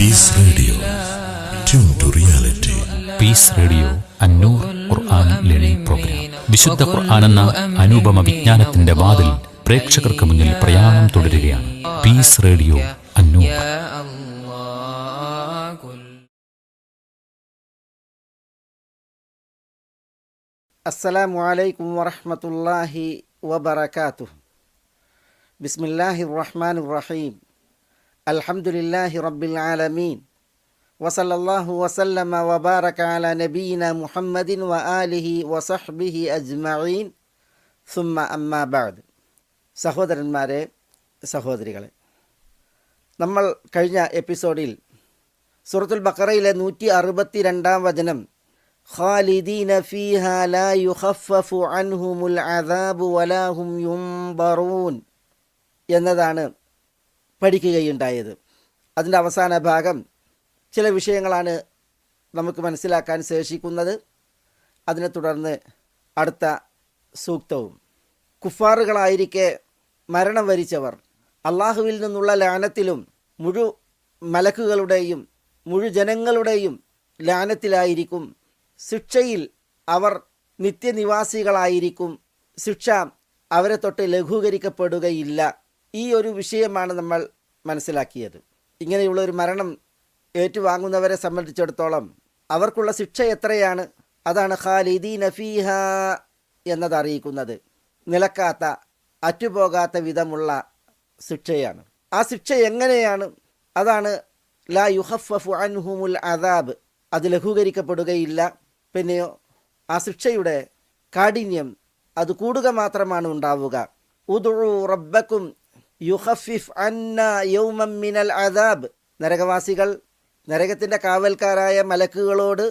Piece radio, tune to reality. Peace radio Annoor Quran learning program. വിശുദ്ധ ഖുർആൻ എന്ന അനുപമ വിജ്ഞാനത്തിന്റെ വാതിൽ പ്രേക്ഷകർക്ക് മുന്നിൽ പ്രയാണം തുടരുകയാണ്. പീസ് റേഡിയോ അന്നൂർ. അസ്സലാമു അലൈക്കും വറഹ്മത്തുള്ളാഹി വബറകാതുഹു. ബിസ്മില്ലാഹിർ റഹ്മാനിർ റഹീം. അൽഹംദുലില്ലാഹി റബ്ബിൽ ആലമീൻ. വസല്ലല്ലാഹു വസല്ലമ വബാറക അലാ നബിയിന മുഹമ്മദിൻ വആലിഹി വസഹ്ബിഹി അജ്മഈൻ. സുമ്മ അമ്മാ ബഅദ്. സഹോദരന്മാരെ, സഹോദരികളെ, നമ്മൾ കഴിഞ്ഞ എപ്പിസോഡിൽ സൂറത്തുൽ ബഖറയിലെ 162 വചനം ഖാലിദീന ഫീഹാ ലാ യുഖഫഫു അൻഹുമുൽ അദാബു വലാ ഹും യുൻദറൂൻ എന്നതാണ് പഠിക്കുകയുണ്ടായത്. അതിൻ്റെ അവസാന ഭാഗം ചില വിഷയങ്ങളാണ് നമുക്ക് മനസ്സിലാക്കാൻ ശേഷിക്കുന്നത്. അതിനെ തുടർന്ന് അടുത്ത സൂക്തവും. കുഫാറുകളായിരിക്കെ മരണം വരിച്ചവർ അള്ളാഹുവിൽ നിന്നുള്ള ലാനത്തിലും മുഴു മലക്കുകളുടെയും മുഴു ജനങ്ങളുടെയും ലാനത്തിലായിരിക്കും. ശിക്ഷയിൽ അവർ നിത്യനിവാസികളായിരിക്കും. ശിക്ഷ അവരെ തൊട്ട് ലഘൂകരിക്കപ്പെടുകയില്ല. ഈ ഒരു വിഷയമാണ് നമ്മൾ മനസ്സിലാക്കിയത്. ഇങ്ങനെയുള്ള ഒരു മരണം ഏറ്റുവാങ്ങുന്നവരെ സംബന്ധിച്ചിടത്തോളം അവർക്കുള്ള ശിക്ഷ എത്രയാണ്? അതാണ് ഖാലിദീന ഫീഹാ എന്നത് അറിയിക്കുന്നത്. നിലക്കാത്ത, അറ്റുപോകാത്ത വിധമുള്ള ശിക്ഷയാണ്. ആ ശിക്ഷ എങ്ങനെയാണ്? അതാണ് ലാ യുഖഫഫു അൻഹുമുൽ അദാബ്, അത് ലഘൂകരിക്കപ്പെടുകയില്ല. പിന്നെയോ ആ ശിക്ഷയുടെ കാഠിന്യം അത് കൂടുക മാത്രമാണ് ഉണ്ടാവുക. ഉദ്ഉ റബ്ബക്കും യുഖഫിഫ് അന്നാ യൗമൻ മിനൽ അദാബ്. നരകവാസികൾ നരകത്തിൻ്റെ കാവൽക്കാരായ മലക്കുകളോട്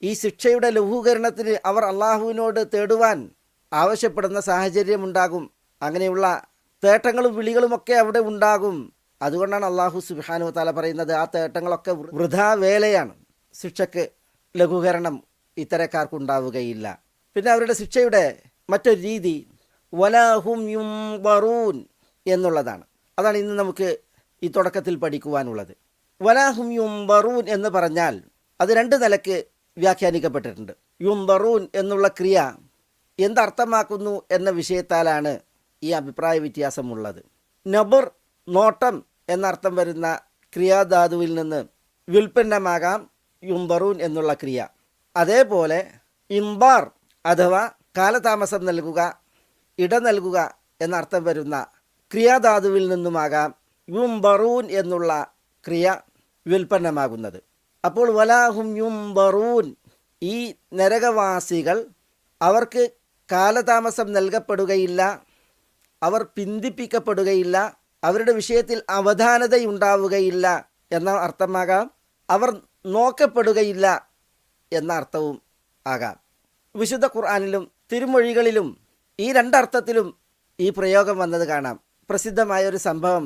ഈ ശിക്ഷയുടെ ലഘൂകരണത്തിന് അവർ അള്ളാഹുവിനോട് തേടുവാൻ ആവശ്യപ്പെടുന്ന സാഹചര്യമുണ്ടാകും. അങ്ങനെയുള്ള തേട്ടങ്ങളും വിളികളുമൊക്കെ അവിടെ ഉണ്ടാകും. അതുകൊണ്ടാണ് അള്ളാഹു സുബ്ഹാനഹു വതആല പറയുന്നത് ആ തേട്ടങ്ങളൊക്കെ വൃഥാ വേലയാണ്. ശിക്ഷയ്ക്ക് ലഘൂകരണം ഇത്തരക്കാർക്കുണ്ടാവുകയില്ല. പിന്നെ അവരുടെ ശിക്ഷയുടെ മറ്റൊരു രീതി വലാഹും യുൻദറൂൻ എന്നുള്ളതാണ്. അതാണ് ഇന്ന് നമുക്ക് ഈ തുടക്കത്തിൽ പഠിക്കുവാനുള്ളത്. വലാഹും യുൻദറൂൻ എന്ന് പറഞ്ഞാൽ അത് രണ്ട് നിലക്ക് വ്യാഖ്യാനിക്കപ്പെട്ടിട്ടുണ്ട്. യുൻദറൂൻ എന്നുള്ള ക്രിയ എന്തർത്ഥമാക്കുന്നു എന്ന വിഷയത്താലാണ് ഈ അഭിപ്രായ വ്യത്യാസമുള്ളത്. നബർ, നോട്ടം എന്നർത്ഥം വരുന്ന ക്രിയാധാതുവിൽ നിന്ന് വ്യുൽപ്പന്നമാകാം യുൻദറൂൻ എന്നുള്ള ക്രിയ. അതേപോലെ ഇംബാർ അഥവാ കാലതാമസം നൽകുക, ഇട നൽകുക എന്നർത്ഥം വരുന്ന ക്രിയാധാതുവിൽ നിന്നുമാകാം യുൻദറൂൻ എന്നുള്ള ക്രിയ വ്യുൽപ്പന്നമാകുന്നത്. അപ്പോൾ വലാഹും യുൻദറൂൻ, ഈ നരകവാസികൾ അവർക്ക് കാലതാമസം നൽകപ്പെടുകയില്ല, അവർ പിന്തിപ്പിക്കപ്പെടുകയില്ല, അവരുടെ വിഷയത്തിൽ അവധാനതയുണ്ടാവുകയില്ല എന്ന അർത്ഥമാകാം. അവർ നോക്കപ്പെടുകയില്ല എന്ന അർത്ഥവും ആകാം. വിശുദ്ധ ഖുർആനിലും തിരുമൊഴികളിലും ഈ രണ്ടർത്ഥത്തിലും ഈ പ്രയോഗം വന്നത് കാണാം. പ്രസിദ്ധമായ ഒരു സംഭവം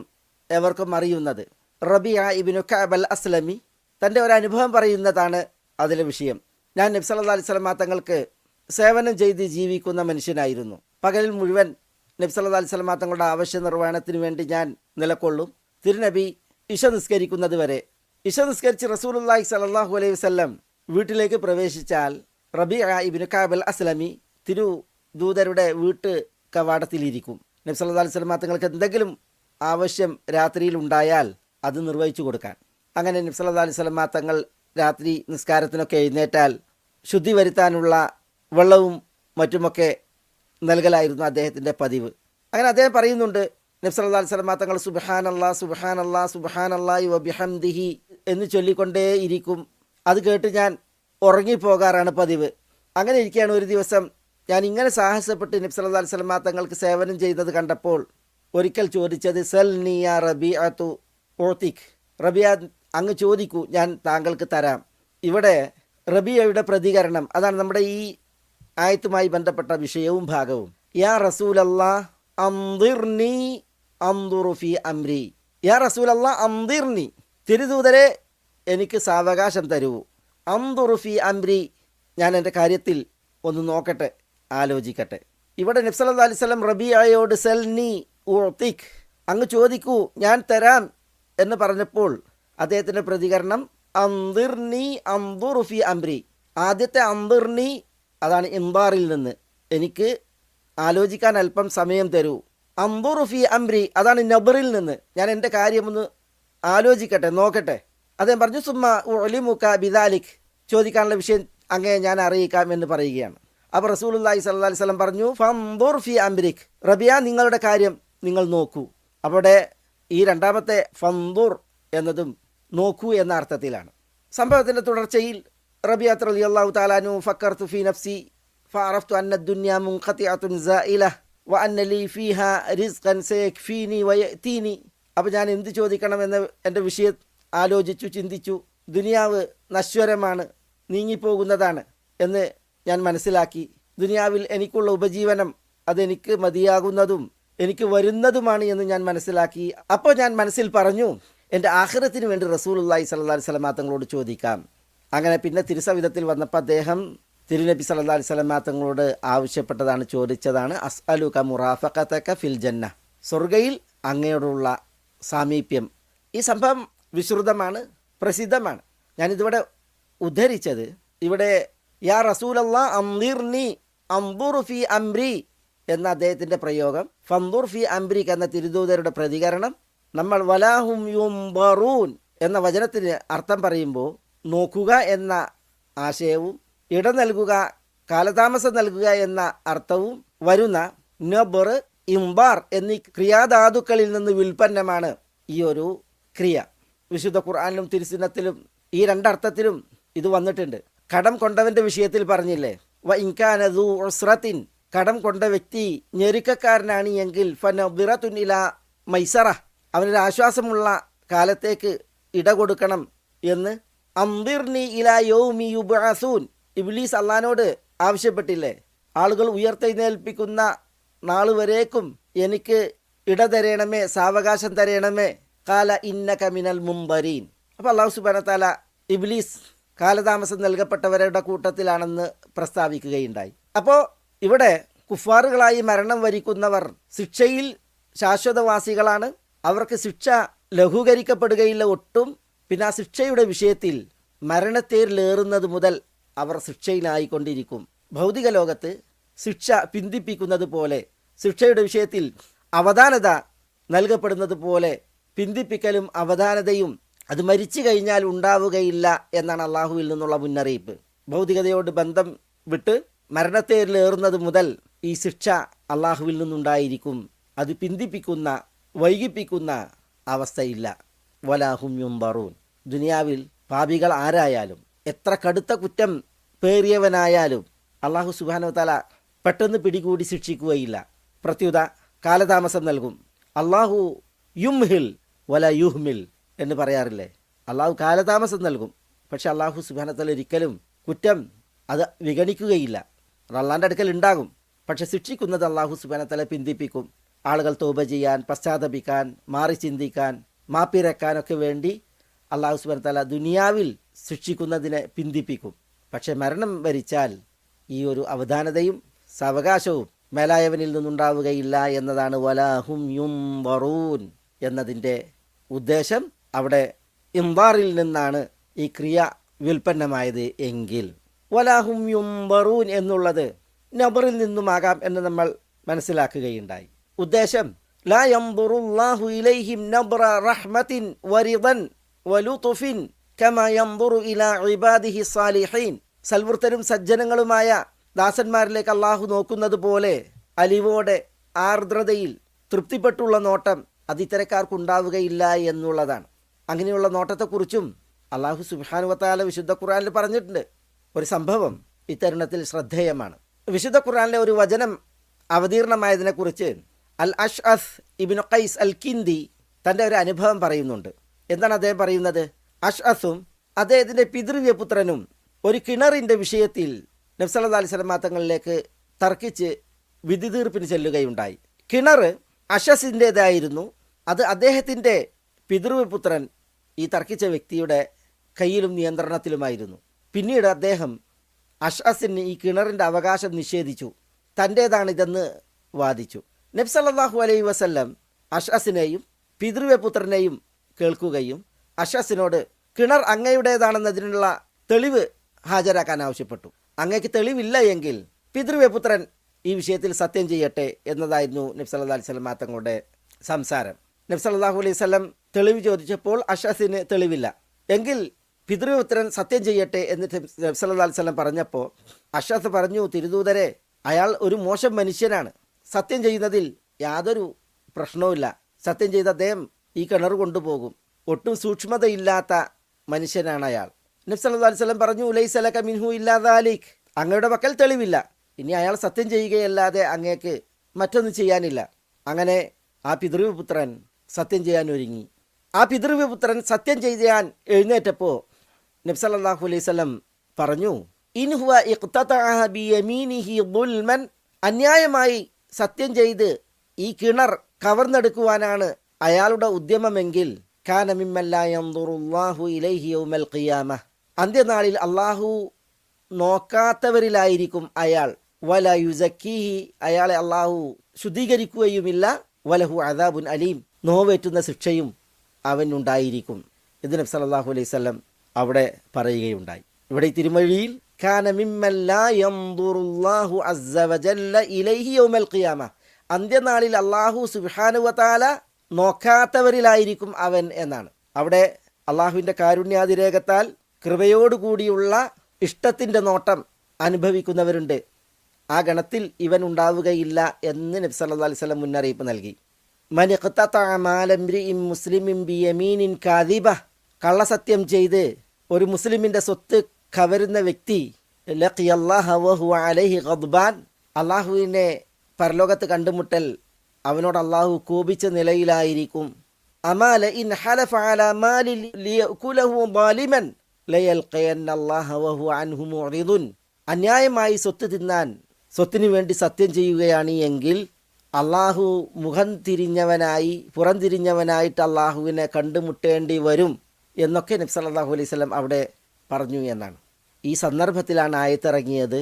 എവർക്കും അറിയുന്നത്, റബിയ ഇബ്നു കഅബ് അൽ അസ്ലമി തൻ്റെ ഒരു അനുഭവം പറയുന്നതാണ് അതിലെ വിഷയം. ഞാൻ നബി സല്ലല്ലാഹു അലൈഹി വസല്ലം തങ്ങൾക്ക് സേവനം ചെയ്ത് ജീവിക്കുന്ന മനുഷ്യനായിരുന്നു. പകലിൽ മുഴുവൻ നബി സല്ലല്ലാഹു അലൈഹി വസല്ലം തങ്ങളുടെ ആവശ്യ നിർവഹണത്തിന് വേണ്ടി ഞാൻ നിലകൊള്ളും. തിരുനബി ഇശ നിസ്കരിക്കുന്നത് വരെ. ഇശ നിസ്കരിച്ച് റസൂലുള്ളാഹി സ്വല്ലല്ലാഹു അലൈഹി വസല്ലം വീട്ടിലേക്ക് പ്രവേശിച്ചാൽ റബിയ ഇബ്നു കഅബ് അൽ അസ്ലമി തിരുദൂതരുടെ വീട്ട് കവാടത്തിലിരിക്കും. നബി സല്ലല്ലാഹു അലൈഹി വസല്ലം തങ്ങൾക്ക് എന്തെങ്കിലും ആവശ്യം രാത്രിയിൽ ഉണ്ടായാൽ അത് നിർവഹിച്ചു കൊടുക്കാൻ. അങ്ങനെ നബി സല്ലല്ലാഹു അലൈഹി വസല്ലം തങ്ങൾ രാത്രി നിസ്കാരത്തിനൊക്കെ എഴുന്നേറ്റാൽ ശുദ്ധി വരുത്താനുള്ള വെള്ളവും മറ്റുമൊക്കെ നൽകലായിരുന്നു അദ്ദേഹത്തിൻ്റെ പതിവ്. അങ്ങനെ അദ്ദേഹം പറയുന്നുണ്ട്, നബി സല്ലല്ലാഹു അലൈഹി വസല്ലം തങ്ങൾ സുബ്ഹാനല്ലാഹ് സുബ്ഹാനല്ലാഹ് സുബ്ഹാനല്ലാഹി വബിഹംദിഹി എന്ന് ചൊല്ലിക്കൊണ്ടേ ഇരിക്കും. അത് കേട്ട് ഞാൻ ഉറങ്ങിപ്പോകാറാണ് പതിവ്. അങ്ങനെ ഇരിക്കുകയാണ് ഒരു ദിവസം ഞാൻ ഇങ്ങനെ സാഹസപ്പെട്ട് നബി സല്ലല്ലാഹു അലൈഹി വസല്ലം തങ്ങൾക്ക് സേവനം ചെയ്യുന്നത് കണ്ടപ്പോൾ ഒരിക്കൽ ചോദിച്ചത്, സൽനി യാ റബീഅതു ഉഅതിക്, റബിയ അങ്ങ് ചോദിക്കൂ, ഞാൻ താങ്കൾക്ക് തരാം. ഇവിടെ റബിയയുടെ പ്രതികരണം അതാണ് നമ്മുടെ ഈ ആയത്തുമായി ബന്ധപ്പെട്ട വിഷയവും ഭാഗവും. യാ റസൂലല്ലാഹ് അംദിർനി അംദുറു ഫീ അംരി. യാ റസൂലല്ലാഹ് അംദിർനി, തിരുദൂതരെ എനിക്ക് സാവകാശം തരൂ. അംദുറു ഫീ അംരി, ഞാൻ എൻ്റെ കാര്യത്തിൽ ഒന്ന് നോക്കട്ടെ, ആലോചിക്കട്ടെ. ഇവിടെ നബി സല്ലല്ലാഹു അലൈഹി വസല്ലം റബീഅയോട് സൽനി ഉഅതിക്, അങ്ങ് ചോദിക്കൂ ഞാൻ തരാം എന്ന് പറഞ്ഞപ്പോൾ അദ്ദേഹത്തിൻ്റെ പ്രതികരണം അന്ദിർനി അന്ദുറു ഫി അംരി. ആദ്യത്തെ അന്ദിർനി അതാണ് ഇംബാറിൽ നിന്ന്, എനിക്ക് ആലോചിക്കാൻ അല്പം സമയം തരൂ. അന്ദുറു ഫി അംരി അതാണ് നബറിൽ നിന്ന്, ഞാൻ എൻ്റെ കാര്യമൊന്ന് ആലോചിക്കട്ടെ, നോക്കട്ടെ. അദ്ദേഹം പറഞ്ഞു സുമ്മ ഉലിമുക ബിദാലിക്, ചോദിക്കാനുള്ള വിഷയം അങ്ങേ ഞാൻ അറിയിക്കാം എന്ന് പറയുകയാണ്. അപ്പോൾ റസൂലുള്ളാഹി സ്വല്ലല്ലാഹി അലൈഹി വസല്ലം പറഞ്ഞു ഫൻദുർ ഫി അംരിക്, റബിയ നിങ്ങളുടെ കാര്യം നിങ്ങൾ നോക്കൂ. അവിടെ ഈ രണ്ടാമത്തെ ഫൻദുർ എന്നതും നോക്കൂ എന്ന അർത്ഥത്തിലാണ്. സംഭവത്തിൻ്റെ തുടർച്ചയിൽ റബിയത്ത് റളിയല്ലാഹു തആല അൻഹു ഫക്കർതു ഫി നഫ്സി ഫഅറഫ്തു അന്ന ദുനിയ മുൻഖതിഅത്തുൻ സായില വ അന്ന ലീ ഫീഹാ റിസ്ഖൻ സയക്ഫീനി വയഅതീനി. അപ്പോൾ ഞാൻ എന്ത് ചോദിക്കണമെന്ന് എൻ്റെ വിഷയം ആലോചിച്ചു, ചിന്തിച്ചു. ദുനിയാവ് നശ്വരമാണ്, നീങ്ങിപ്പോകുന്നതാണ് എന്ന് ഞാൻ മനസ്സിലാക്കി. ദുനിയാവിൽ എനിക്കുള്ള ഉപജീവനം അതെനിക്ക് മതിയാകുന്നതും എനിക്ക് വരുന്നതുമാണ് എന്ന് ഞാൻ മനസ്സിലാക്കി. അപ്പോൾ ഞാൻ മനസ്സിൽ പറഞ്ഞു, എൻ്റെ ആഖിറത്തിന് വേണ്ടി റസൂലുള്ളാഹി സ്വല്ലല്ലാഹി അലൈഹി വസല്ലം തങ്ങളോട് ചോദിക്കാം. അങ്ങനെ പിന്നെ തിരുസവിധത്തിൽ വന്നപ്പോൾ അദ്ദേഹം തിരുനബി സല്ലല്ലാഹി അലൈഹി വസല്ലം തങ്ങളോട് ആവശ്യപ്പെട്ടതാണ്, ചോദിച്ചതാണ് അസ്അലുക മുറാഫഖതക ഫിൽ ജന്ന, സ്വർഗയിൽ അങ്ങയോടുള്ള സാമീപ്യം. ഈ സംഭവം വിശ്രുതമാണ്, പ്രസിദ്ധമാണ്. ഞാനിതിവിടെ ഉദ്ധരിച്ചത് ഇവിടെ യാ റസൂലല്ലാഹ് അംദിർനി അൻദുറു ഫി അംരി എന്ന അദ്ദേഹത്തിൻ്റെ പ്രയോഗം, ഫൻദുർ ഫി അംരിക് എന്ന തിരുദൂതരുടെ പ്രതികരണം, നമ്മൾ വലാഹും യുംബറൂൻ എന്ന വചനത്തിന് അർത്ഥം പറയുമ്പോൾ നോക്കുക എന്ന ആശയവും ഇട നൽകുക, കാലതാമസം നൽകുക എന്ന അർത്ഥവും വരുന്ന നബർ, ഇംബാർ എന്നീ ക്രിയാധാതുക്കളിൽ നിന്ന് വ്യുൽപ്പന്നമാണ് ഈ ഒരു ക്രിയ. വിശുദ്ധ ഖുർആനിലും തിരുസുന്നത്തിലും ഈ രണ്ടർത്ഥത്തിലും ഇത് വന്നിട്ടുണ്ട്. കടം കൊണ്ടവൻ്റെ വിഷയത്തിൽ പറഞ്ഞില്ലേ, വ ഇൻകാന ദൂ ഉസ്റത്തിൻ, കടം കൊണ്ട വ്യക്തി ഞെരുക്കക്കാരനാണ് എങ്കിൽ ഫനദിറത്തുൻ ഇലാ മൈസറ, അവനൊരു ആശ്വാസമുള്ള കാലത്തേക്ക് ഇട കൊടുക്കണം എന്ന്. അംദിർനി ഇലാ യൗമി യുബ്അസൂൻ, ഇബ്ലീസ് അള്ളാനോട് ആവശ്യപ്പെട്ടില്ലേ, ആളുകൾ ഉയർത്തെഴുന്നേൽപ്പിക്കുന്ന നാൾ വരേക്കും എനിക്ക് ഇട തരയണമേ, സാവകാശം തരയണമേ. കാല ഇന്നക മിനൽ മുംബരീൻ. അപ്പോൾ അള്ളാഹു സുബ്ഹാനഹു വ തആല ഇബ്ലീസ് കാലതാമസം നൽകപ്പെട്ടവരുടെ കൂട്ടത്തിലാണെന്ന് പ്രസ്താവിക്കുകയുണ്ടായി. അപ്പോൾ ഇവിടെ കുഫാറുകളായി മരണം വരിക്കുന്നവർ ശിക്ഷയിൽ ശാശ്വതവാസികളാണ്. അവർക്ക് ശിക്ഷ ലഘൂകരിക്കപ്പെടുകയില്ല ഒട്ടും. പിന്നെ ആ ശിക്ഷയുടെ വിഷയത്തിൽ മരണത്തേരിലേറുന്നത് മുതൽ അവർ ശിക്ഷയിലായിക്കൊണ്ടിരിക്കും. ഭൗതിക ലോകത്ത് ശിക്ഷ പിന്തിപ്പിക്കുന്നത് പോലെ ശിക്ഷയുടെ വിഷയത്തിൽ അവധാനത നൽകപ്പെടുന്നത് പോലെ പിന്തിപ്പിക്കലും അവധാനതയും അത് മരിച്ചു കഴിഞ്ഞാൽ ഉണ്ടാവുകയില്ല എന്നാണ് അള്ളാഹുവിൽ നിന്നുള്ള മുന്നറിയിപ്പ്. ഭൗതികതയോട് ബന്ധം വിട്ട് മരണത്തേരിലേറുന്നത് മുതൽ ഈ ശിക്ഷ അള്ളാഹുവിൽ നിന്നുണ്ടായിരിക്കും. അത് പിന്തിപ്പിക്കുന്ന, വൈകിപ്പിക്കുന്ന അവസ്ഥയില്ല. വലാഹും യുംബറൂൻ. ദുനിയാവിൽ പാപികൾ ആരായാലും എത്ര കടുത്ത കുറ്റം പേറിയവനായാലും അള്ളാഹു സുബ്ഹാനഹു വ തആല പെട്ടെന്ന് പിടികൂടി ശിക്ഷിക്കുകയില്ല. പ്രത്യുത കാലതാമസം നൽകും. അള്ളാഹു യുംഹിൽ വല യുഹ്മിൽ എന്ന് പറയാറില്ലേ, അള്ളാഹു കാലതാമസം നൽകും. പക്ഷെ അള്ളാഹു സുബ്ഹാനഹു വ തആല ഒരിക്കലും കുറ്റം അത് വിഗണിക്കുകയില്ല. അള്ളാൻ്റെ അടുക്കൽ ഉണ്ടാകും, പക്ഷെ ശിക്ഷിക്കുന്നത് അള്ളാഹു സുബ്ഹാനഹു വ തആല പിന്തിപ്പിക്കും. ആളുകൾ തൗബ ചെയ്യാൻ, പശ്ചാത്തപിക്കാൻ, മാറി ചിന്തിക്കാൻ, മാപ്പിരക്കാനൊക്കെ വേണ്ടി അള്ളാഹു സുബ്ഹാനഹു വ തആല ദുനിയാവിൽ ശിക്ഷിക്കുന്നതിനെ പിന്തിപ്പിക്കും. പക്ഷെ മരണം വരിച്ചാൽ ഈ ഒരു അവധാനതയും സാവകാശവും മേലായവനിൽ നിന്നുണ്ടാവുകയില്ല എന്നതാണ് വലാഹും യുംബറൂൻ എന്നതിൻ്റെ ഉദ്ദേശം. അവിടെ ഇംബാറിൽ നിന്നാണ് ഈ ക്രിയ വ്യുൽപ്പന്നമായത് എങ്കിൽ വലാഹും യുംബറൂൻ എന്നുള്ളത് നബറിൽ നിന്നുമാകാം എന്ന് നമ്മൾ മനസ്സിലാക്കുകയുണ്ടായി. ഉദ്ദേശം ലാ യൻദുറുല്ലാഹു ഇലൈഹിം നബ്റ റഹ്മത്തിൻ വരിദൻ വലുതുഫിൻ കമാ യൻദുറു ഇലാ ഇബാദിഹി സാലിഹീൻ. സൽവൃത്തരും സജ്ജനങ്ങളുമായ ദാസന്മാരിലേക്ക് അള്ളാഹു നോക്കുന്നത് പോലെ അലിവോടെ, ആർദ്രതയിൽ, തൃപ്തിപ്പെട്ടുള്ള നോട്ടം അത് ഇത്തരക്കാർക്കുണ്ടാവുകയില്ല എന്നുള്ളതാണ്. അങ്ങനെയുള്ള നോട്ടത്തെക്കുറിച്ചും അള്ളാഹു സുബ്ഹാനഹു വ തആല വിശുദ്ധ ഖുർആനിൽ പറഞ്ഞിട്ടുണ്ട്. ഒരു സംഭവം ഇത്തരുണത്തിൽ ശ്രദ്ധേയമാണ്. വിശുദ്ധ ഖുർആനിലെ ഒരു വചനം അവതീർണമായതിനെക്കുറിച്ച് അൽ അഷ്അസ് ഇബ്നു ഖൈസ് അൽ കിന്ദി തൻ്റെ ഒരു അനുഭവം പറയുന്നുണ്ട്. എന്താണ് അദ്ദേഹം പറയുന്നത്? അഷ്അസും അദ്ദേഹത്തിൻ്റെ പിതൃവ്യപുത്രനും ഒരു കിണറിൻ്റെ വിഷയത്തിൽ നബി സല്ലല്ലാഹു അലൈഹി വസല്ലം തങ്ങളിലേക്ക് തർക്കിച്ച് വിധി തീർപ്പിന് ചെല്ലുകയുണ്ടായി. കിണർ അഷസിൻ്റേതായിരുന്നു. അത് അദ്ദേഹത്തിൻ്റെ പിതൃവ്യപുത്രൻ ഈ തർക്കിച്ച വ്യക്തിയുടെ കയ്യിലും നിയന്ത്രണത്തിലുമായിരുന്നു. പിന്നീട് അദ്ദേഹം അഷ്അസിന് ഈ കിണറിൻ്റെ അവകാശം നിഷേധിച്ചു, തൻ്റേതാണിതെന്ന് വാദിച്ചു. നബി സല്ലല്ലാഹു അലൈഹി വസല്ലം അഷ്അസിനെയും പിതൃവ്യപുത്രനെയും കേൾക്കുകയും അഷസിനോട് കിണർ അങ്ങയുടേതാണെന്നതിനുള്ള തെളിവ് ഹാജരാക്കാൻ ആവശ്യപ്പെട്ടു. അങ്ങയ്ക്ക് തെളിവില്ല എങ്കിൽ പിതൃവ്യപുത്രൻ ഈ വിഷയത്തിൽ സത്യം ചെയ്യട്ടെ എന്നതായിരുന്നു നബി സല്ലല്ലാഹു അലൈഹി വസല്ലം തങ്ങളുടെ സംസാരം. നബി സല്ലല്ലാഹു അലൈഹി വസല്ലം തെളിവ് ചോദിച്ചപ്പോൾ അഷസിന് തെളിവില്ല. എങ്കിൽ പിതൃപുത്രൻ സത്യം ചെയ്യട്ടെ എന്ന് നബി സല്ലല്ലാഹു അലൈഹി വസല്ലം പറഞ്ഞപ്പോൾ അഷസ് പറഞ്ഞു, തിരുദൂതരെ, അയാൾ ഒരു മോശം മനുഷ്യനാണ്. സത്യം ചെയ്യുന്നതിൽ യാതൊരു പ്രശ്നവുമില്ല. സത്യം ചെയ്ത അദ്ദേഹം ഈ കിണർ കൊണ്ടുപോകും. ഒട്ടും സൂക്ഷ്മതയില്ലാത്ത മനുഷ്യനാണ് അയാൾ. നബി സല്ലല്ലാഹു അലൈഹി വസല്ലം പറഞ്ഞു, ലൈസ ലക മിൻഹു ഇല്ലാ ദാലിക്, അങ്ങയുടെ പക്കൽ തെളിവില്ല. ഇനി അയാൾ സത്യം ചെയ്യുകയല്ലാതെ അങ്ങേക്ക് മറ്റൊന്നും ചെയ്യാനില്ല. അങ്ങനെ ആ പിതൃപുത്രൻ സത്യം ചെയ്യാൻ ഒരുങ്ങി. ആ പിതൃപുത്രൻ സത്യം ചെയ്യാൻ എഴുന്നേറ്റപ്പോൾ നബി സല്ലല്ലാഹു അലൈഹി വസല്ലം പറഞ്ഞു, ഇൻ ഹുവ ഇഖ്തതഅ ബിയമീനിഹി ദുൽമൻ, അന്യായമായി സത്യം ചെയ്ത് ഈ കിണർ കവർന്നെടുക്കുവാനാണ് അയാളുടെ ഉദ്യമമെങ്കിൽ കാന മിമ്മൻ ലാ യൻദുറുല്ലാഹു ഇലൈഹി യൗമൽ ഖിയാമ, അന്ത്യനാളിൽ അള്ളാഹു നോക്കാത്തവരിലായിരിക്കും അയാൾ. വല യുസക്കീഹി, അയാളെ അള്ളാഹു ശുദ്ധീകരിക്കുകയുമില്ല. വലഹു അദാബുൻ അലീം, നോവേറ്റുന്ന ശിക്ഷയും അവനുണ്ടായിരിക്കും. ഇത് നബി സല്ലല്ലാഹു അലൈഹി വസല്ലം അവിടെ പറയുകയുണ്ടായി. ഇവിടെ ഈ തിരുമൊഴിയിൽ കാന മിമ്മൻ ലാ യൻദുറുല്ലാഹു അസ്സ വജല്ല ഇലൈഹി യൗമൽ ഖിയാമ, അന്ത്യനാളിൽ അള്ളാഹു സുബ്ഹാനഹു വ തആല നോക്കാത്തവരിലായിരിക്കും അവൻ എന്നാണ്. അവിടെ അള്ളാഹുവിൻ്റെ കാരുണ്യാതിരേകത്താൽ കൃപയോടുകൂടിയുള്ള ഇഷ്ടത്തിൻ്റെ നോട്ടം അനുഭവിക്കുന്നവരുണ്ട്. ആ ഗണത്തിൽ ഇവൻ ഉണ്ടാവുകയില്ല എന്ന് നബി സല്ലല്ലാഹു അലൈഹി വസല്ലം മുന്നറിയിപ്പ് നൽകി. മൻ ഇഖ്തതഅ മാല ഇംറിഇൻ മുസ്ലിമിൻ ബിയമീനിൻ കാദിബ, കള്ളസത്യം ചെയ്ത് ഒരു മുസ്ലിമിൻ്റെ സ്വത്ത് കവരുന്ന വ്യക്തി ലഖിയല്ലാഹ വഹുവ അലൈഹി ഗദ്ബാൻ, അള്ളാഹുവിനെ പരലോകത്ത് കണ്ടുമുട്ടൽ അവനോട് അള്ളാഹു കോപിച്ച നിലയിലായിരിക്കും. അമാല ഇൻ ഹലഫ അലാ മാലി ലിയകുലഹു ളാലിമൻ ലയൽഖയന്നല്ലാഹ വഹുവ അൻഹു മുഅ്റിദുൻ, അന്യായമായി സ്വത്ത് തിന്നാൻ സ്വത്തിനു വേണ്ടി സത്യം ചെയ്യുകയാണ് എങ്കിൽ അള്ളാഹു മുഖം തിരിഞ്ഞവനായി പുറംതിരിഞ്ഞവനായിട്ട് അള്ളാഹുവിനെ കണ്ടുമുട്ടേണ്ടി വരും എന്നൊക്കെ നബി സല്ലല്ലാഹു അലൈഹി വസല്ലം അവിടെ പറഞ്ഞു എന്നാണ്. ഈ സന്ദർഭത്തിലാണ് ആയത്തിറങ്ങിയത്,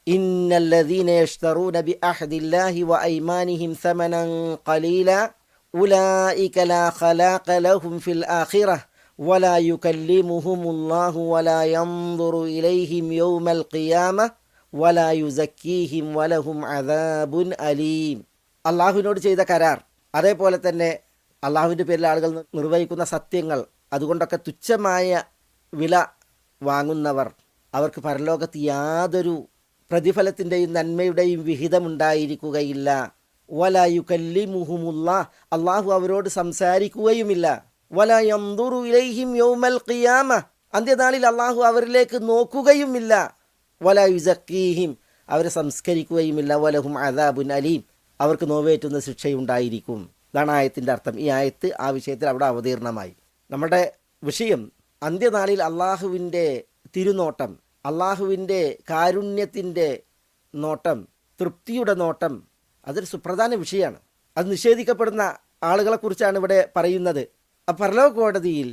ഇന്നല്ലദീന യശ്തറൂന ബിഅഹ്ദില്ലാഹി വഅയ്മാനിഹിം സമനൻ ഖലീല ഉലൈക ലാ ഖലാഖ ലഹും ഫിൽ ആഖിറഹ വലാ യുകല്ലിമുഹുമുല്ലാഹു വലാ യൻദുറു ഇലൈഹിം യൗമൽ ഖിയാമഹ വലാ യുസക്കീഹിം വലഹും അദാബുൻ അലീം. അള്ളാഹുവിനോട് ചെയ്ത കരാർ, അതേപോലെ തന്നെ അള്ളാഹുവിൻ്റെ പേരിൽ ആളുകൾ നിർവഹിക്കുന്ന സത്യങ്ങൾ, അതുകൊണ്ടൊക്കെ തുച്ഛമായ വില വാങ്ങുന്നവർ, അവർക്ക് പരലോകത്ത് യാതൊരു പ്രതിഫലത്തിൻ്റെയും നന്മയുടെയും വിഹിതമുണ്ടായിരിക്കുകയില്ല. വലാ യുകല്ലിമുഹുമുല്ലാഹ്, അള്ളാഹു അവരോട് സംസാരിക്കുകയുമില്ല. വലാ യൻദുറു ഇലൈഹിം യൗമൽ ഖിയാമ, അന്ത്യനാളിൽ അള്ളാഹു അവരിലേക്ക് നോക്കുകയുമില്ല. വലാ യുസക്കീഹിം, അവരെ സംസ്കരിക്കുകയുമില്ല. വലഹും അദാബുൻ അലീം, അവർക്ക് നോവേറ്റുന്ന ശിക്ഷയുണ്ടായിരിക്കും. ഇതാണ് ആയത്തിൻ്റെ അർത്ഥം. ഈ ആയത്ത് ആ വിഷയത്തിൽ അവിടെ അവതീർണമായി. നമ്മുടെ വിഷയം അന്ത്യനാളിൽ അള്ളാഹുവിൻ്റെ തിരുനോട്ടം, അള്ളാഹുവിൻ്റെ കാരുണ്യത്തിൻ്റെ നോട്ടം, തൃപ്തിയുടെ നോട്ടം, അതൊരു സുപ്രധാന വിഷയമാണ്. അത് നിഷേധിക്കപ്പെടുന്ന ആളുകളെക്കുറിച്ചാണ് ഇവിടെ പറയുന്നത്. പരലോക കോടതിയിൽ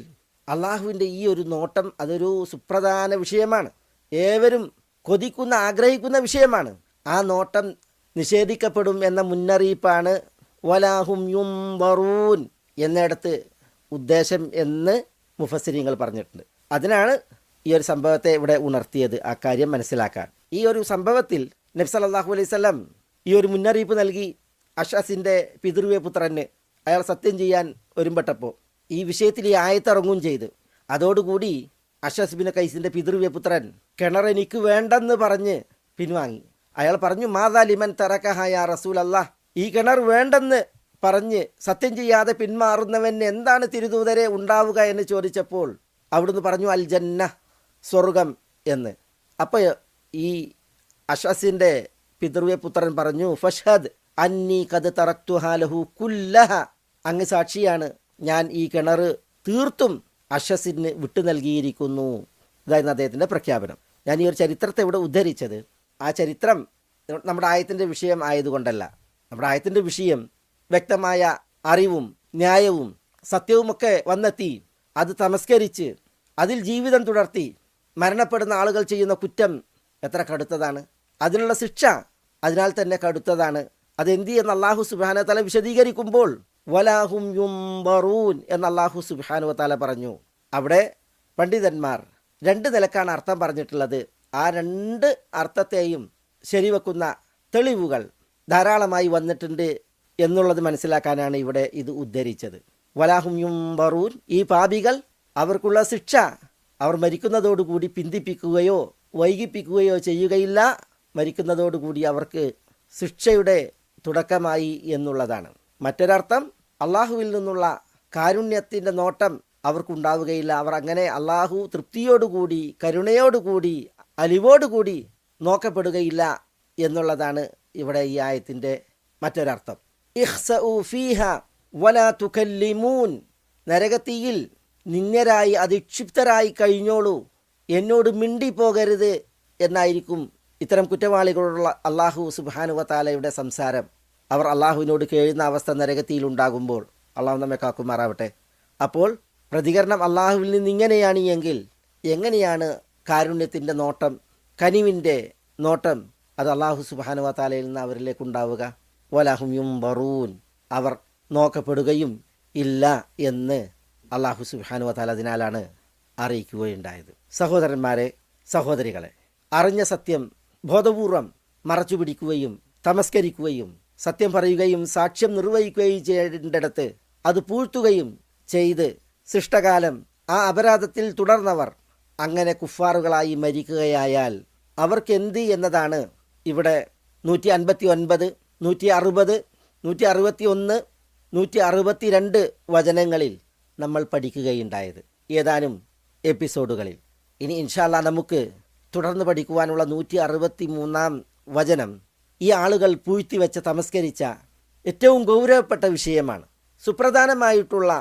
അള്ളാഹുവിൻ്റെ ഈ ഒരു നോട്ടം അതൊരു സുപ്രധാന വിഷയമാണ്. ഏവരും കൊതിക്കുന്ന ആഗ്രഹിക്കുന്ന വിഷയമാണ്. ആ നോട്ടം നിഷേധിക്കപ്പെടും എന്ന മുന്നറിയിപ്പാണ് വലാഹും യുംദറൂൻ എന്നിടത്ത് ഉദ്ദേശം എന്ന് മുഫസ്സിരീങ്ങൾ പറഞ്ഞിട്ടുണ്ട്. അതിനാണ് ഈ ഒരു സംഭവത്തെ ഇവിടെ ഉണർത്തിയത്, ആ കാര്യം മനസ്സിലാക്കാൻ. ഈ ഒരു സംഭവത്തിൽ നബി സല്ലല്ലാഹു അലൈഹി വസല്ലം ഈ ഒരു മുന്നറിയിപ്പ് നൽകി അഷസിൻ്റെ പിതൃവ്യപുത്രന്. അയാൾ സത്യം ചെയ്യാൻ ഒരുമ്പെട്ടപ്പോൾ ഈ വിഷയത്തിൽ ഈ ആയത്തിറങ്ങുകയും ചെയ്ത്, അതോടുകൂടി അഷസ് ബിൻ ഖൈസിൻ്റെ പിതൃവ്യപുത്രൻ കിണർ എനിക്ക് വേണ്ടെന്ന് പറഞ്ഞ് പിൻവാങ്ങി. അയാൾ പറഞ്ഞു, മാദാ ലിമൻ തറകഹ യാ റസൂലല്ലാഹ്, ഈ കിണർ വേണ്ടെന്ന് പറഞ്ഞ് സത്യം ചെയ്യാതെ പിന്മാറുന്നവന് എന്താണ് തിരുദൂതരെ ഉണ്ടാവുക എന്ന് ചോദിച്ചപ്പോൾ അവിടുന്ന് പറഞ്ഞു, അൽ ജന്ന, സ്വർഗം എന്ന്. അപ്പോൾ ഈ അഷസിൻ്റെ പിതൃവ്യപുത്രൻ പറഞ്ഞു, ഫഷ്ഹദ് അന്നി ഖദ് തറക്തുഹാ ലഹു കുല്ലഹ, അങ്ങ് സാക്ഷിയാണ്, ഞാൻ ഈ കിണർ തീർത്തും അഷസിന് വിട്ടു നൽകിയിരിക്കുന്നു. ഇതായിരുന്നു അദ്ദേഹത്തിൻ്റെ പ്രഖ്യാപനം. ഞാൻ ഈ ഒരു ചരിത്രത്തെ ഇവിടെ ഉദ്ധരിച്ചത് ആ ചരിത്രം നമ്മുടെ ആയത്തിൻ്റെ വിഷയം ആയതുകൊണ്ടല്ല. നമ്മുടെ ആയത്തിൻ്റെ വിഷയം വ്യക്തമായ അറിവും ന്യായവും സത്യവുമൊക്കെ വന്നെത്തി അത് തമസ്കരിച്ച് അതിൽ ജീവിതം തുടർത്തി മരണപ്പെടുന്ന ആളുകൾ ചെയ്യുന്ന കുറ്റം എത്ര കടുത്തതാണ്, അതിനുള്ള ശിക്ഷ അതിനാൽ തന്നെ കടുത്തതാണ്. അതെന്തി എന്ന് അല്ലാഹു സുബ്ഹാനഹു വ തആല വിശദീകരിക്കുമ്പോൾ വലാഹും യുംദറൂൻ എന്ന് അല്ലാഹു സുബ്ഹാനഹു വ തആല പറഞ്ഞു. അവിടെ പണ്ഡിതന്മാർ 2 നിലക്കാണ് അർത്ഥം പറഞ്ഞിട്ടുള്ളത്. ആ 2 അർത്ഥത്തെയും ശരിവെക്കുന്ന തെളിവുകൾ ധാരാളമായി വന്നിട്ടുണ്ട് എന്നുള്ളത് മനസ്സിലാക്കാനാണ് ഇവിടെ ഇത് ഉദ്ധരിച്ചത്. വലാഹും യുംബറൂൻ, ഈ പാപികൾ അവർക്കുള്ള ശിക്ഷ അവർ മരിക്കുന്നതോടുകൂടി പിന്തിപ്പിക്കുകയോ വൈകിപ്പിക്കുകയോ ചെയ്യുകയില്ല. മരിക്കുന്നതോടുകൂടി അവർക്ക് ശിക്ഷയുടെ തുടക്കമായി എന്നുള്ളതാണ്. മറ്റൊരർത്ഥം, അള്ളാഹുവിൽ നിന്നുള്ള കാരുണ്യത്തിൻ്റെ നോട്ടം അവർക്കുണ്ടാവുകയില്ല. അവർ അങ്ങനെ അള്ളാഹു തൃപ്തിയോടുകൂടി കരുണയോടുകൂടി അലിവോടുകൂടി നോക്കപ്പെടുകയില്ല എന്നുള്ളതാണ് ഇവിടെ ഈ ആയത്തിൻ്റെ മറ്റൊരർത്ഥം. ഇഖ്സഉ ഫീഹ വലാ തുകല്ലിമൂൻ, നരകത്തിയിൽ നിന്യരായി അധിക്ഷിപ്തരായി കഴിഞ്ഞോളൂ, എന്നോട് മിണ്ടിപ്പോകരുത് എന്നായിരിക്കും ഇത്തരം കുറ്റവാളികളോടുള്ള അള്ളാഹു സുബ്ഹാനഹു വ തആലയുടെ സംസാരം. അവർ അള്ളാഹുവിനോട് കേഴുന്ന അവസ്ഥ നരകത്തിയിൽ ഉണ്ടാകുമ്പോൾ, അള്ളാഹു നമ്മെ കാക്കുമാറാവട്ടെ. അപ്പോൾ പ്രതികരണം അള്ളാഹുവിൽ നിന്ന് ഇങ്ങനെയാണ് എങ്കിൽ എങ്ങനെയാണ് കാരുണ്യത്തിൻ്റെ നോട്ടം, കനിവിൻ്റെ നോട്ടം അത് അള്ളാഹു സുബ്ഹാനഹു വ തആലയിൽ നിന്ന് അവരിലേക്കുണ്ടാവുക? വലഹും യുംബറൂൻ, അവർ നോക്കപ്പെടുകയും ഇല്ല എന്ന് അള്ളാഹു സുബ്ഹാനഹു വ തആല അതിനാലാണ് അറിയിക്കുകയുണ്ടായത്. സഹോദരന്മാരെ, സഹോദരികളെ, അറിഞ്ഞ സത്യം ബോധപൂർവം മറച്ചു പിടിക്കുകയും തമസ്കരിക്കുകയും സത്യം പറയുകയും സാക്ഷ്യം നിർവഹിക്കുകയും ചെയ്യേണ്ടിടത്ത് അത് പൂഴ്ത്തുകയും ചെയ്ത് ശിഷ്ടകാലം ആ അപരാധത്തിൽ തുടർന്നവർ അങ്ങനെ കുഫാറുകളായി മരിക്കുകയായാൽ അവർക്കെന്ത് എന്നതാണ് ഇവിടെ 159, 160, 161, 162 വചനങ്ങളിൽ നമ്മൾ പഠിക്കുകയുണ്ടായത്, ഏതാനും എപ്പിസോഡുകളിൽ. ഇനി ഇൻഷാ അല്ലാഹ് നമുക്ക് തുടർന്ന് പഠിക്കുവാനുള്ള 163 വചനം ഈ ആളുകൾ പൂഴ്ത്തിവെച്ച തമസ്കരിച്ച ഏറ്റവും ഗൗരവപ്പെട്ട വിഷയമാണ്, സുപ്രധാനമായിട്ടുള്ള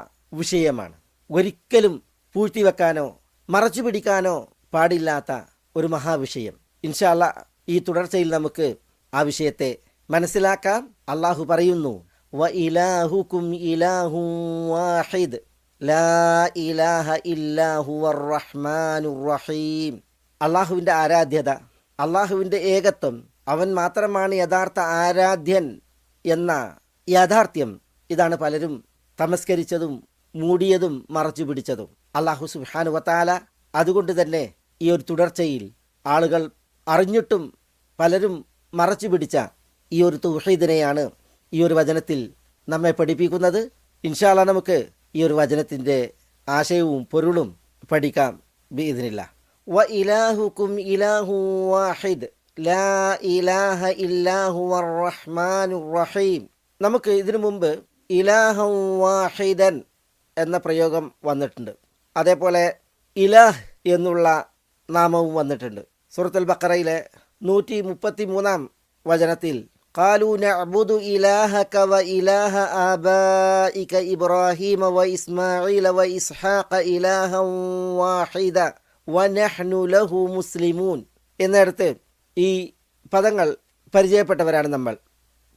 വിഷയമാണ്. ഒരിക്കലും പൂഴ്ത്തിവെക്കാനോ മറച്ചു പിടിക്കാനോ പാടില്ലാത്ത ഒരു മഹാവിഷയം. ഇൻഷാ അല്ലാഹ് ഈ തുടർച്ചയിൽ നമുക്ക് ആ വിഷയത്തെ മനസ്സിലാക്കാം. അള്ളാഹു പറയുന്നു, വ ഇലാഹുക്കും ഇലാഹും വാഹിദ് ലാ ഇലാഹ ഇല്ലാ ഹുവർ റഹ്മാനുർ റഹീം. അള്ളാഹുവിൻ്റെ ആരാധ്യത, അള്ളാഹുവിൻ്റെ ഏകത്വം, അവൻ മാത്രമാണ് യഥാർത്ഥ ആരാധ്യൻ എന്ന യാഥാർത്ഥ്യം, ഇതാണ് പലരും തമസ്കരിച്ചതും മൂടിയതും മറച്ചു പിടിച്ചതും. അള്ളാഹു സുബ്ഹാനഹു വ തആല അതുകൊണ്ട് തന്നെ ഈ ഒരു തുടർച്ചയിൽ ആളുകൾ അറിഞ്ഞിട്ടും പലരും മറച്ചു പിടിച്ച ഈ ഒരു തൗഹീദിനെയാണ് ഈ ഒരു വചനത്തിൽ നമ്മെ പഠിപ്പിക്കുന്നത്. ഇൻഷാ അല്ലാഹ് നമുക്ക് ഈ ഒരു വചനത്തിൻ്റെ ആശയവും പൊരുളും പഠിക്കാം ബിഇദ്നില്ലാഹ്. വ ഇലാഹുക്കും ഇലാഹുൻ വാഹിദ് ലാ ഇലാഹ ഇല്ലാ ഹുവർ റഹ്മാനുർ റഹീം. നമുക്ക് ഇതിനു മുമ്പ് ഇലാഹൻ വാഹിദൻ എന്ന പ്രയോഗം വന്നിട്ടുണ്ട്. അതേപോലെ ഇലാഹ് എന്നുള്ള നാമവും വന്നിട്ടുണ്ട്. സൂറത്തുൽ ബഖറയിലെ 133 വചനത്തിൽ ഖാലൂ നഅ്ബുദു ഇലാഹക വ ഇലാഹ ആബാഇക ഇബ്രാഹീമ വ ഇസ്മാഈല വ ഇസ്ഹാഖ ഇലാഹൻ വാഹിദ വ നഹ്നു ലഹു മുസ്ലിമൂൻ എന്നിടത്ത് ഈ പദങ്ങൾ പരിചയപ്പെട്ടവരാണ് നമ്മൾ,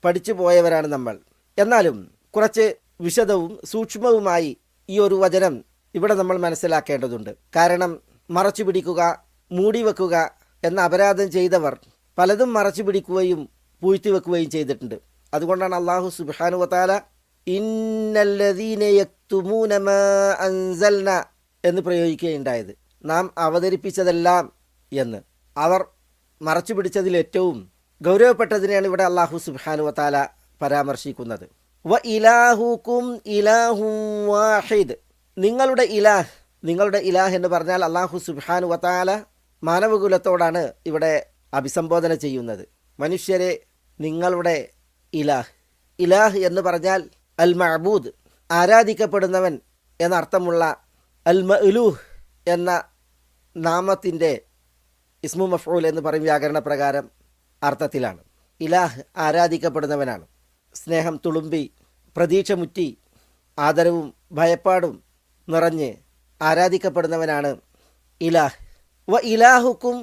പഠിച്ചു പോയവരാണ് നമ്മൾ. എന്നാലും കുറച്ച് വിശദവും സൂക്ഷ്മവുമായി ഈ ഒരു വചനം ഇവിടെ നമ്മൾ മനസ്സിലാക്കേണ്ടതുണ്ട്. കാരണം മറച്ചു പിടിക്കുക, മൂടിവെക്കുക എന്ന അപരാധം ചെയ്തവർ പലതും മറച്ചു പിടിക്കുകയും പൂഴ്ത്തിവെക്കുകയും ചെയ്തിട്ടുണ്ട്. അതുകൊണ്ടാണ് അല്ലാഹു സുബ്ഹാനഹു വ തആല ഇന്നല്ലദീന യക്തുമൂന മാ അൻസൽന എന്ന് പ്രയോഗിക്കുകയുണ്ടായത്, നാം അവതരിപ്പിച്ചതെല്ലാം എന്ന്. അവർ മറച്ചു പിടിച്ചതിൽ ഏറ്റവും ഗൗരവപ്പെട്ടതിനെയാണ് ഇവിടെ അല്ലാഹു സുബ്ഹാനഹു വ തആല പരാമർശിക്കുന്നത്. വ ഇലാഹുക്കും ഇലാഹുൻ വാഹിദ്, നിങ്ങളുടെ ഇലാഹ് എന്ന് പറഞ്ഞാൽ അല്ലാഹു സുബ്ഹാനഹു വ തആല മാനവകുലത്തോടാണ് ഇവിടെ അഭിസംബോധന ചെയ്യുന്നത്. മനുഷ്യരെ, നിങ്ങളുടെ ഇലാഹ് എന്ന് പറഞ്ഞാൽ അൽ മഅബൂദ്, ആരാധിക്കപ്പെടുന്നവൻ എന്നർത്ഥമുള്ള അൽ മഅ്ലൂഹ് എന്ന നാമത്തിൻ്റെ ഇസ്മു മഫ്ഊൽ എന്ന് പറയും വ്യാകരണ പ്രകാരം അർത്ഥത്തിലാണ്. ഇലാഹ് ആരാധിക്കപ്പെടുന്നവനാണ്. സ്നേഹം തുളുമ്പി പ്രതീക്ഷ മുറ്റി ആദരവും ഭയപ്പാടും നിറഞ്ഞ് ആരാധിക്കപ്പെടുന്നവനാണ് ഇലാഹ്. വ ഇലാഹുക്കും,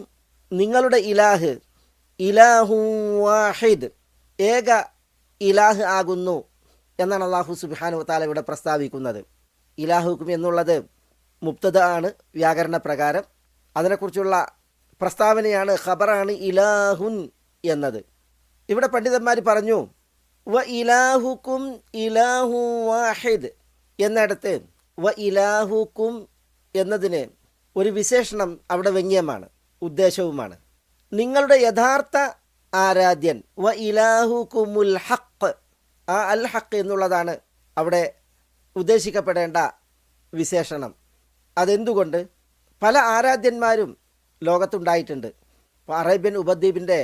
നിങ്ങളുടെ ഇലാഹ് ഇലാഹുൻ വാഹിദ്, ഏക ഇലാഹ് ആകുന്നു എന്നാണ് അല്ലാഹു സുബ്ഹാനഹു വ തആല ഇവിടെ പ്രസ്താവിക്കുന്നത്. ഇലാഹുക്കും എന്നുള്ളത് മുബ്തദ ആണ് വ്യാകരണ പ്രകാരം. അതിനെക്കുറിച്ചുള്ള പ്രസ്താവനയാണ്, ഖബറാണ് ഇലാഹുൻ എന്നത്. ഇവിടെ പണ്ഡിതന്മാർ പറഞ്ഞു വ ഇലാഹുക്കും ഇലാഹുൻ വാഹിദ് എന്നിടത്ത് വ ഇലാഹുക്കും എന്നതിന് ഒരു വിശേഷണം അവിടെ വ്യംഗ്യമാണ്, ഉദ്ദേശവുമാണ്. നിങ്ങളുടെ യഥാർത്ഥ ആരാധ്യൻ വ ഇലാഹുകുമുൽ ഹഖ്, ആ അൽ ഹഖ് എന്നുള്ളതാണ് അവിടെ ഉദ്ദേശിക്കപ്പെടേണ്ട വിശേഷണം. അതെന്തുകൊണ്ട്? പല ആരാധ്യന്മാരും ലോകത്തുണ്ടായിട്ടുണ്ട്. ഇപ്പോൾ അറേബ്യൻ ഉപദ്വീപിൻ്റെ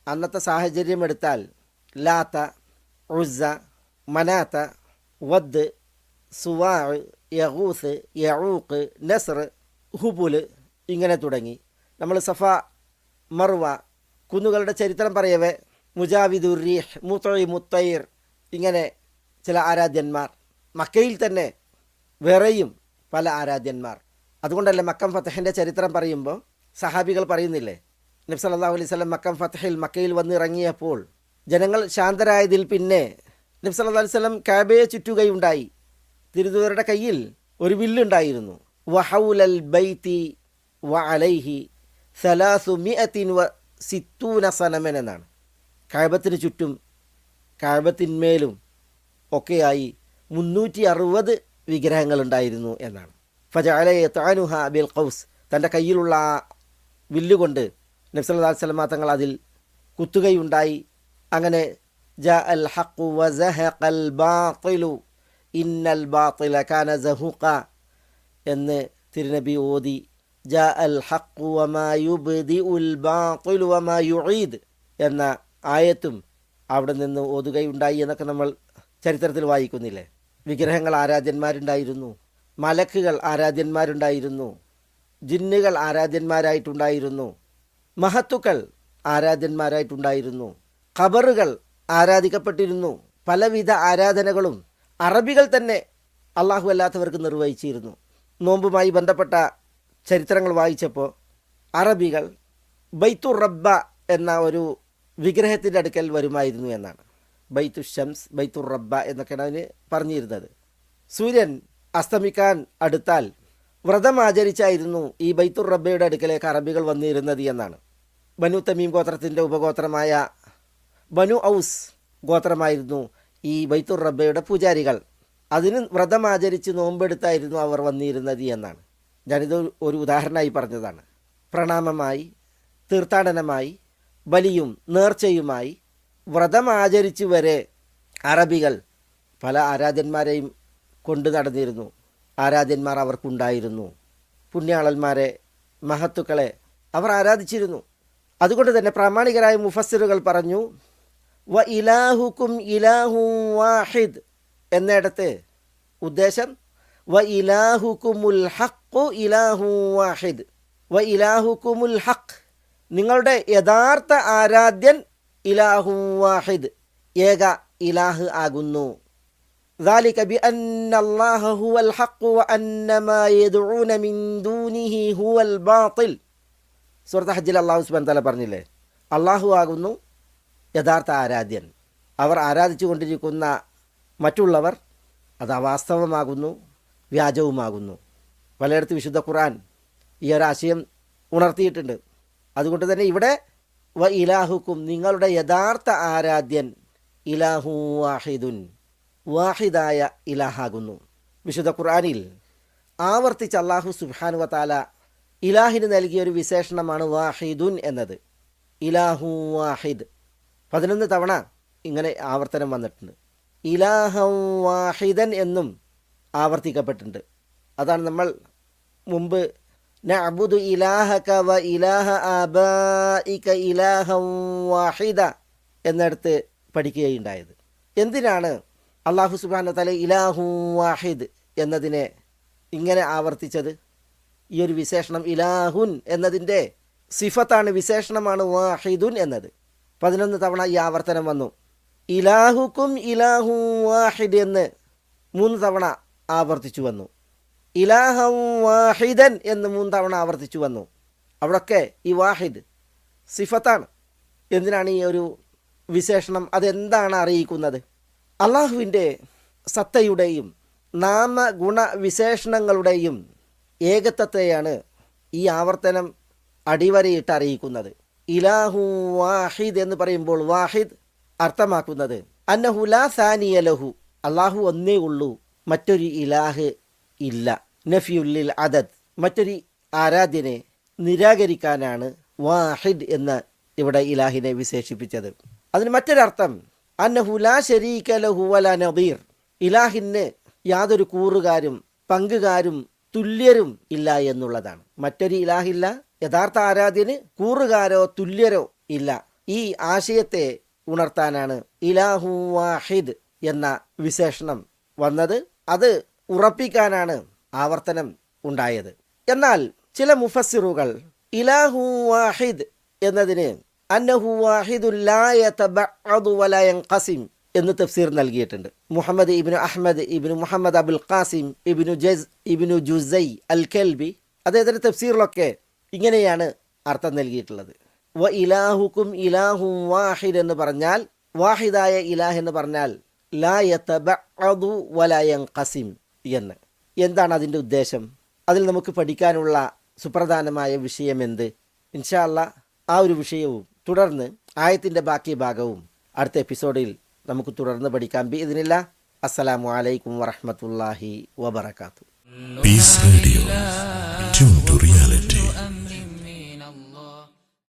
അന്നത്തെ സാഹചര്യം എടുത്താൽ ലാത്ത, ഉസ്സ, മനാത്ത, വദ്, സുവാ, യഗൂസ്, യഊഖ്, നസ്ർ, ഹുബുൽ, ഇങ്ങനെ തുടങ്ങി. നമ്മൾ സഫ, മർവ കുന്നുകളുടെ ചരിത്രം പറയവേ മുജാവിദുർ റീഹ്, മുത്തൈർ, ഇങ്ങനെ ചില ആരാധ്യന്മാർ. മക്കയിൽ തന്നെ വേറെയും പല ആരാധ്യന്മാർ. അതുകൊണ്ടല്ലേ മക്കം ഫതഹിൻ്റെ ചരിത്രം പറയുമ്പോൾ സഹാബികൾ പറയുന്നില്ലേ, നബി സല്ലല്ലാഹു അലൈഹി വസല്ലം മക്കം ഫതഹിൽ മക്കയിൽ വന്നിറങ്ങിയപ്പോൾ ജനങ്ങൾ ശാന്തരായതിൽ പിന്നെ നബി സല്ലല്ലാഹു അലൈഹി വസല്ലം കഅബയെ ചുറ്റുകയുണ്ടായി. തിരുദൂതരുടെ കയ്യിൽ ഒരു വില്ലുണ്ടായിരുന്നു. വഹൗലൽ ബൈത്തി വഅലൈഹി 360 സനമൻ എന്നാണ്. കഅബത്തിന് ചുറ്റും കഅബത്തിന്മേലും ഒക്കെയായി 360 വിഗ്രഹങ്ങളുണ്ടായിരുന്നു എന്നാണ്. ഫജഅല യതഅനുഹ ബിൽ ഖൗസ്, തൻ്റെ കയ്യിലുള്ള ആ വില്ലുകൊണ്ട് നബി സല്ലല്ലാഹു അലൈഹി വസല്ലം തങ്ങൾ അതിൽ കുത്തുകയുണ്ടായി. അങ്ങനെ ജാ അൽ ഹഖ് വസഹഖൽ ബാത്തിലു ഇന്നൽ ബാത്തില കാന സഹൂഖ എന്ന് തിരുനബി ഓതി. ജാ അൽ ഹഖ് വമാ യുബ്ദിഉൽ ബാത്തിലു വമാ യുഈദ് എന്ന ആയത്തും അവിടെ നിന്ന് ഓതുകയുണ്ടായി എന്നൊക്കെ നമ്മൾ ചരിത്രത്തിൽ വായിക്കുന്നില്ലേ. വിഗ്രഹങ്ങൾ ആരാധ്യന്മാരുണ്ടായിരുന്നു, മലക്കുകൾ ആരാധ്യന്മാരുണ്ടായിരുന്നു, ജിന്നുകൾ ആരാധ്യന്മാരായിട്ടുണ്ടായിരുന്നു, മഹത്തുക്കൾ ആരാധ്യന്മാരായിട്ടുണ്ടായിരുന്നു, ഖബറുകൾ ആരാധിക്കപ്പെട്ടിരുന്നു. പലവിധ ആരാധനകളും അറബികൾ തന്നെ അള്ളാഹു അല്ലാത്തവർക്ക് നിർവഹിച്ചിരുന്നു. നോമ്പുമായി ബന്ധപ്പെട്ട ചരിത്രങ്ങൾ വായിച്ചപ്പോൾ അറബികൾ ബൈത്തുർ റബ്ബ എന്ന ഒരു വിഗ്രഹത്തിൻ്റെ അടുക്കൽ വരുമായിരുന്നു എന്നാണ്. ബൈത്തു ഷംസ്, ബൈത്തുർ റബ്ബ എന്നൊക്കെയാണ് അതിന് പറഞ്ഞിരുന്നത്. സൂര്യൻ അസ്തമിക്കാൻ അടുത്താൽ വ്രതം ആചരിച്ചായിരുന്നു ഈ ബൈത്തുർ റബ്ബയുടെ അടുക്കലേക്ക് അറബികൾ വന്നിരുന്നത് എന്നാണ്. ബനു തമീം ഗോത്രത്തിൻ്റെ ഉപഗോത്രമായ ബനു ഔസ് ഗോത്രമായിരുന്നു ഈ ബൈത്തുർ റബ്ബയുടെ പൂജാരികൾ. അതിന് വ്രതം ആചരിച്ച് നോമ്പെടുത്തായിരുന്നു അവർ വന്നിരുന്നത് എന്നാണ്. ഞാനിത് ഒരു ഉദാഹരണമായി പറഞ്ഞതാണ്. പ്രണാമമായി, തീർത്ഥാടനമായി, ബലിയും നേർച്ചയുമായി വ്രതം ആചരിച്ചു വരെ അറബികൾ പല ആരാധ്യന്മാരെയും കൊണ്ടു നടന്നിരുന്നു. ആരാധ്യന്മാർ അവർക്കുണ്ടായിരുന്നു. പുണ്യാളന്മാരെ, മഹത്തുക്കളെ അവർ ആരാധിച്ചിരുന്നു. അതുകൊണ്ട് തന്നെ പ്രാമാണികരായ മുഫസ്സിറുകൾ പറഞ്ഞു, വ ഇലാഹുക്കും ഇലാഹു വാഹിദ് എന്നിടത്ത് ഉദ്ദേശം വ ഇലാഹുക്കുമുൽ ഹഖ് ഇലാഹു വാഹിദ്, വ ഇലാഹുക്കുമുൽ ഹഖ്, നിങ്ങളുടെ യഥാർത്ഥ ആരാധ്യൻ ഇലാഹു വാഹിദ്, ഏക ഇലാഹ് ആകുന്നു. ذلك بأن الله هو الحق وأن ما يدعون من دونه هو الباطل. സൂറത്ത് ഹജ്ജിൽ അല്ലാഹു സുബ്ഹാനഹു വ തആല പറഞ്ഞില്ലേ, അള്ളാഹു ആകുന്നു യഥാർത്ഥ ആരാധ്യൻ. അവർ ആരാധിച്ചു കൊണ്ടിരിക്കുന്ന മറ്റുള്ളവർ അത് അവാസ്തവമാകുന്നു, വ്യാജവുമാകുന്നു. പലയിടത്ത് വിശുദ്ധ ഖുർആൻ ഈ ഒരാശയം ഉണർത്തിയിട്ടുണ്ട്. അതുകൊണ്ട് തന്നെ ഇവിടെ വ ഇലാഹുക്കും, നിങ്ങളുടെ യഥാർത്ഥ ആരാധ്യൻ ഇലാഹു വാഹിദുൻ, വാഹിദായ ഇലാഹാകുന്നു. വിശുദ്ധ ഖുർആനിൽ ആവർത്തിച്ച് അല്ലാഹു സുബ്ഹാനഹു വ തആല ഇലാഹിന് നൽകിയൊരു വിശേഷണമാണ് വാഹിദുൻ എന്നത്. ഇലാഹു വാഹിദ് 11 തവണ ഇങ്ങനെ ആവർത്തനം വന്നിട്ടുണ്ട്. ഇലാഹം വാഹിദൻ എന്നും ആവർത്തിക്കപ്പെട്ടിട്ടുണ്ട്. അതാണ് നമ്മൾ മുമ്പ് നഅ്ബുദു ഇലാഹക വ ഇലാഹ ആബാഇക ഇലാഹം വാഹിദ എന്നിടത്ത് പഠിക്കുകയുണ്ടായത്. എന്തിനാണ് അല്ലാഹു സുബ്ഹാനഹു വ തആല ഇലാഹു വാഹിദ് എന്നതിനെ ഇങ്ങനെ ആവർത്തിച്ചത്? ഈ ഒരു വിശേഷണം ഇലാഹുൻ എന്നതിൻ്റെ സിഫത്താണ്, വിശേഷണമാണ് വാഹിദുൻ എന്നത്. 11 തവണ ഈ ആവർത്തനം വന്നു. ഇലാഹുക്കും ഇലാഹു വാഹിദ് എന്ന് 3 തവണ ആവർത്തിച്ചു വന്നു. ഇലാഹം വാഹിദൻ എന്ന് 3 തവണ ആവർത്തിച്ചു വന്നു. അവിടൊക്കെ ഈ വാഹിദ് സിഫത്താണ്. എന്തിനാണ് ഈ ഒരു വിശേഷണം? അതെന്താണ് അറിയിക്കുന്നത്? അള്ളാഹുവിൻ്റെ സത്തയുടെയും നാമഗുണ വിശേഷണങ്ങളുടെയും ഏകത്വത്തെയാണ് ഈ ആവർത്തനം അടിവരയിട്ട് അറിയിക്കുന്നത്. ഇലാഹു വാഹിദ് എന്ന് പറയുമ്പോൾ വാഹിദ് അർത്ഥമാക്കുന്നത് അന്നഹു ലാ സാനിയ ലഹു, അള്ളാഹു ഒന്നേ ഉള്ളൂ, മറ്റൊരു ഇലാഹ് ഇല്ല. നഫിയുല്ലിൽ അദദ് മറ്റൊരു ആരാധ്യനെ നിരാകരിക്കാനാണ് വാഹിദ് എന്ന ഇവിടെ ഇലാഹിനെ വിശേഷിപ്പിച്ചത്. അതിന് മറ്റൊരർത്ഥം അന്നഹു ലാ ശരീക ലഹു വലാ നദീർ, ഇലാഹിന് യാതൊരു കൂറുകാരും പങ്കുകാരും തുല്യരും ഇല്ല എന്നുള്ളതാണ്. മറ്റൊരു ഇലാഹില്ല, യഥാർത്ഥ ആരാധ്യന് കൂറുകാരോ തുല്യരോ ഇല്ല. ഈ ആശയത്തെ ഉണർത്താനാണ് ഇലാഹു വാഹിദ് എന്ന വിശേഷണം വന്നത്. അത് ഉറപ്പിക്കാനാണ് ആവർത്തനം ഉണ്ടായത്. എന്നാൽ ചില മുഫസ്സിറുകൾ ഇലാഹു വാഹിദ് എന്നതിന് അന്നഹു വാഹിദുൻ ലാ യതബഅദു വലാ യൻഖസിം എന്ന് തഫ്സീർ നൽകിയിട്ടുണ്ട്. മുഹമ്മദ് ഇബ്നു അഹ്മദ് ഇബ്നു മുഹമ്മദ് അബുൽ ഖാസിം ഇബ്നു ജുസൈ അൽ കൽബി അദ്ദേഹത്തിൻ്റെ തഫ്സീറിലൊക്കെ ഇങ്ങനെയാണ് അർത്ഥം നൽകിയിട്ടുള്ളത്. വ ഇലാഹുക്കും ഇലാഹു വാഹിദ് എന്ന് പറഞ്ഞാൽ, വാഹിദായ ഇലാഹ് എന്ന് പറഞ്ഞാൽ ലാ യതബഅദു വലാ യൻഖസിം എന്ന്. എന്താണ് അതിൻ്റെ ഉദ്ദേശം? അതിൽ നമുക്ക് പഠിക്കാനുള്ള സുപ്രധാനമായ വിഷയം എന്ത്? ഇൻഷാ അല്ലാഹ് ആ ഒരു വിഷയവും തുടർന്ന് ആയത്തിൻ്റെ ബാക്കി ഭാഗവും അടുത്ത എപ്പിസോഡിൽ നമുക്ക് തുടർന്ന് പഠിക്കാം. ബിഇദ്നില്ലാഹ്. അസ്സലാമു അലൈക്കും വറഹ്മത്തുള്ളാഹി വബറകാതുഹു. Peace Radio. Tune to reality.